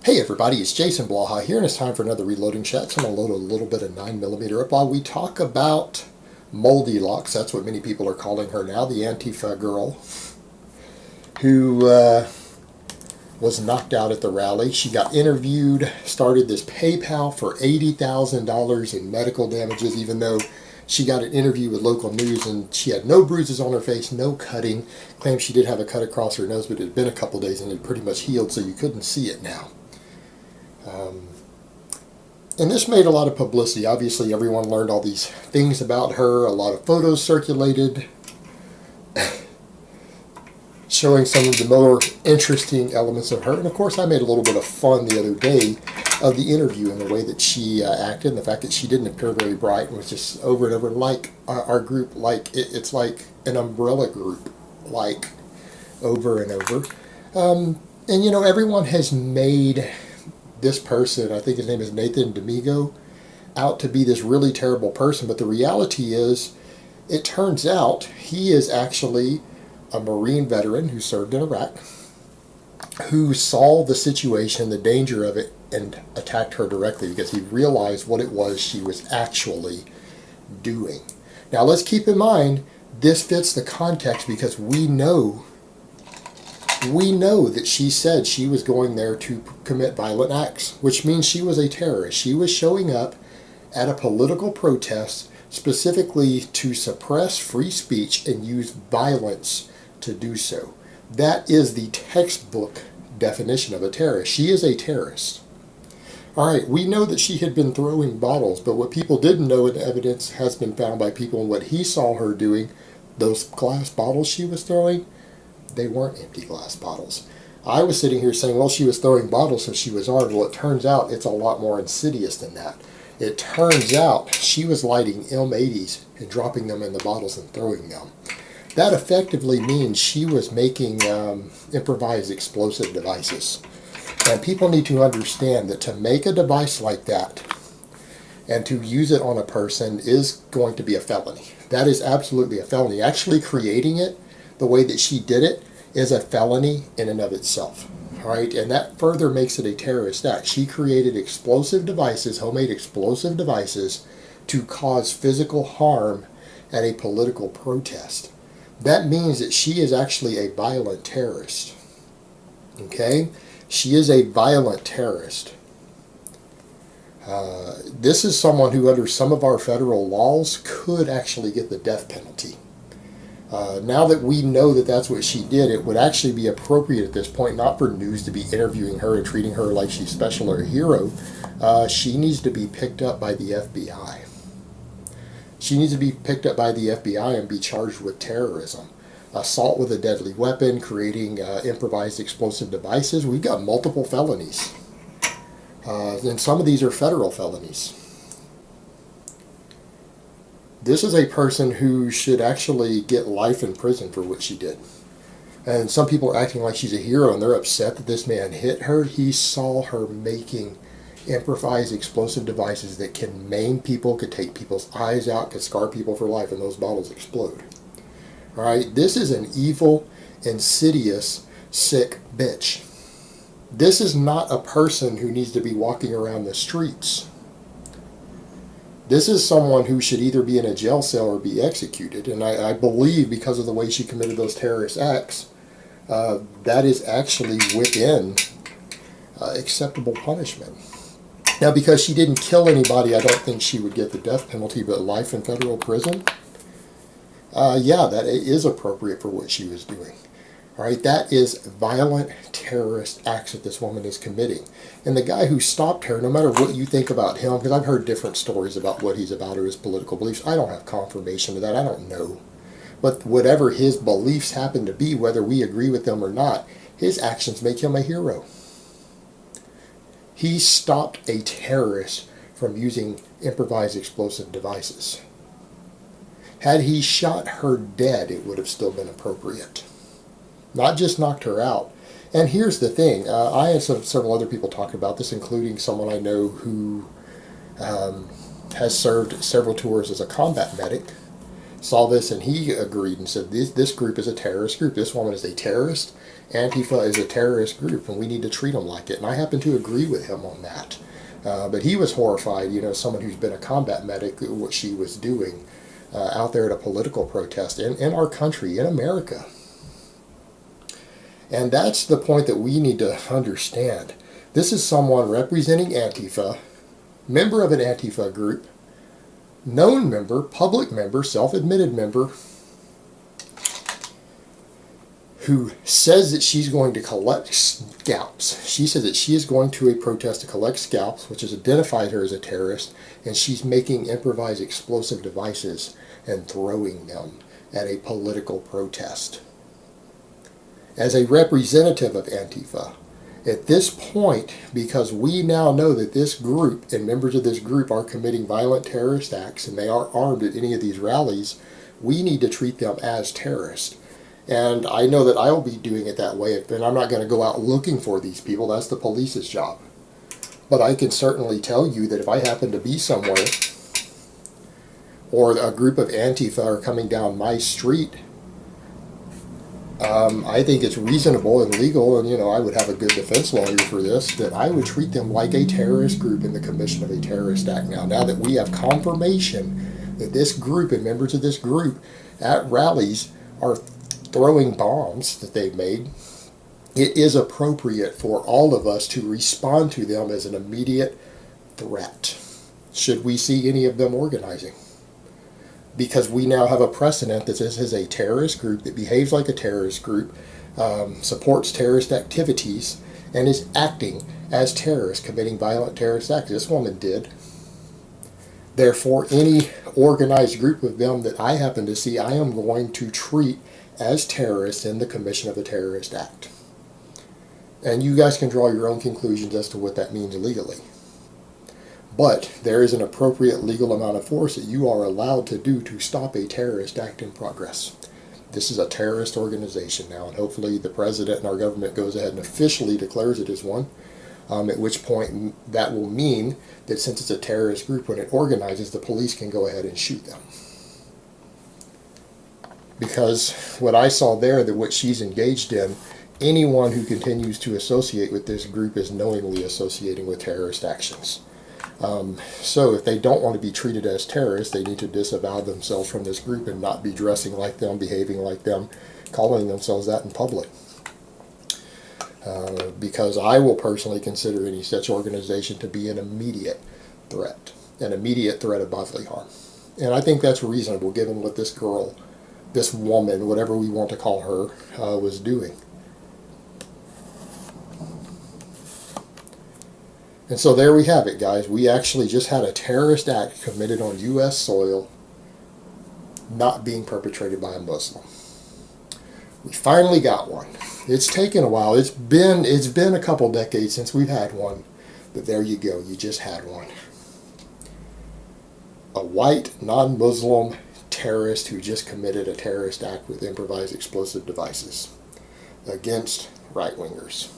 Hey everybody, it's Jason Blaha here, and it's time for another reloading chat. So I'm going to load a little bit of 9mm up while we talk about Moldy Locks. That's what many people are calling her now, the AntiFa girl, who was knocked out at the rally. She got interviewed, started this PayPal for $80,000 in medical damages, even though she got an interview with local news and she had no bruises on her face, no cutting. Claimed she did have a cut across her nose, but it had been a couple days and it pretty much healed, so you couldn't see it now. And this made a lot of publicity. Obviously, everyone learned all these things about her. A lot of photos circulated showing some of the more interesting elements of her. And of course, I made a little bit of fun the other day of the interview and the way that she acted, and the fact that she didn't appear very bright and was just over and over like our group, like it's like an umbrella group, like over and over. And you know, everyone has made this person, I think his name is Nathan D'Amigo, out to be this really terrible person, but the reality is, it turns out he is actually a Marine veteran who served in Iraq, who saw the situation, the danger of it, and attacked her directly because he realized what it was she was actually doing. Now let's keep in mind, this fits the context because we know that she said she was going there to commit violent acts, which means she was a terrorist. She was showing up at a political protest specifically to suppress free speech and use violence to do so. That is the textbook definition of a terrorist. She is a terrorist. All right, we know that she had been throwing bottles, but what people didn't know, and evidence has been found by people, and what he saw her doing, those glass bottles she was throwing, they weren't empty glass bottles. I was sitting here saying, well, she was throwing bottles so she was armed. Well, it turns out it's a lot more insidious than that. It turns out she was lighting M80s and dropping them in the bottles and throwing them. That effectively means she was making improvised explosive devices. And people need to understand that to make a device like that and to use it on a person is going to be a felony. That is absolutely a felony. Actually creating it the way that she did it is a felony in and of itself. All right, and that further makes it a terrorist act. She created explosive devices, homemade explosive devices, to cause physical harm at a political protest. That means that she is actually a violent terrorist. Okay? She is a violent terrorist. This is someone who, under some of our federal laws, could actually get the death penalty. Now that we know that that's what she did, it would actually be appropriate at this point, not for news to be interviewing her and treating her like she's special or a hero. She needs to be picked up by the FBI. She needs to be picked up by the FBI and be charged with terrorism. Assault with a deadly weapon, creating improvised explosive devices. We've got multiple felonies. And some of these are federal felonies. This is a person who should actually get life in prison for what she did. And some people are acting like she's a hero and they're upset that this man hit her. He saw her making improvised explosive devices that can maim people, could take people's eyes out, could scar people for life, and those bottles explode. All right, this is an evil, insidious, sick bitch. This is not a person who needs to be walking around the streets. This is someone who should either be in a jail cell or be executed. And I believe because of the way she committed those terrorist acts, that is actually within acceptable punishment. Now, because she didn't kill anybody, I don't think she would get the death penalty, but life in federal prison, yeah, that is appropriate for what she was doing. All right, that is violent terrorist acts that this woman is committing. And the guy who stopped her, no matter what you think about him, because I've heard different stories about what he's about or his political beliefs, I don't have confirmation of that, I don't know. But whatever his beliefs happen to be, whether we agree with them or not, his actions make him a hero. He stopped a terrorist from using improvised explosive devices. Had he shot her dead, it would have still been appropriate. Not just knocked her out. And here's the thing. I had several other people talk about this, including someone I know who has served several tours as a combat medic. Saw this and he agreed and said, this group is a terrorist group. This woman is a terrorist Antifa is a terrorist group and we need to treat them like it. And I happen to agree with him on that. But he was horrified, someone who's been a combat medic, what she was doing out there at a political protest in our country, in America. And that's the point that we need to understand. This is someone representing Antifa, member of an Antifa group, known member, public member, self-admitted member, who says that she's going to collect scalps. She says that she is going to a protest to collect scalps, which has identified her as a terrorist, and she's making improvised explosive devices and throwing them at a political protest. As a representative of Antifa, at this point, because we now know that this group and members of this group are committing violent terrorist acts and they are armed at any of these rallies, we need to treat them as terrorists. And I know that I will be doing it that way, and I'm not going to go out looking for these people. That's the police's job. But I can certainly tell you that if I happen to be somewhere, or a group of Antifa are coming down my street, I think it's reasonable and legal, and I would have a good defense lawyer for this, that I would treat them like a terrorist group in the commission of a terrorist act. Now that we have confirmation that this group and members of this group at rallies are throwing bombs that they've made, it is appropriate for all of us to respond to them as an immediate threat, should we see any of them organizing. Because we now have a precedent that this is a terrorist group that behaves like a terrorist group, supports terrorist activities, and is acting as terrorists, committing violent terrorist acts. This woman did. Therefore, any organized group of them that I happen to see, I am going to treat as terrorists in the commission of a terrorist act. And you guys can draw your own conclusions as to what that means legally. But there is an appropriate legal amount of force that you are allowed to do to stop a terrorist act in progress. This is a terrorist organization now, and hopefully the president and our government goes ahead and officially declares it as one, at which point that will mean that since it's a terrorist group, when it organizes, the police can go ahead and shoot them. Because what I saw there, that what she's engaged in, anyone who continues to associate with this group is knowingly associating with terrorist actions. So if they don't want to be treated as terrorists, they need to disavow themselves from this group and not be dressing like them, behaving like them, calling themselves that in public. Because I will personally consider any such organization to be an immediate threat of bodily harm. And I think that's reasonable given what this girl, this woman, whatever we want to call her, was doing. And so there we have it, guys. We actually just had a terrorist act committed on U.S. soil not being perpetrated by a Muslim. We finally got one. It's taken a while. It's been a couple decades since we've had one. But there you go. You just had one. A white, non-Muslim terrorist who just committed a terrorist act with improvised explosive devices against right-wingers.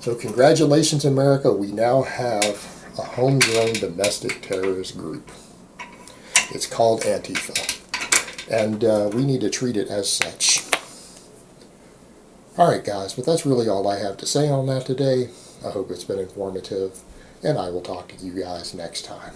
So congratulations, America. We now have a homegrown domestic terrorist group. It's called AntiFa. And we need to treat it as such. Alright, guys, but that's really all I have to say on that today. I hope it's been informative, and I will talk to you guys next time.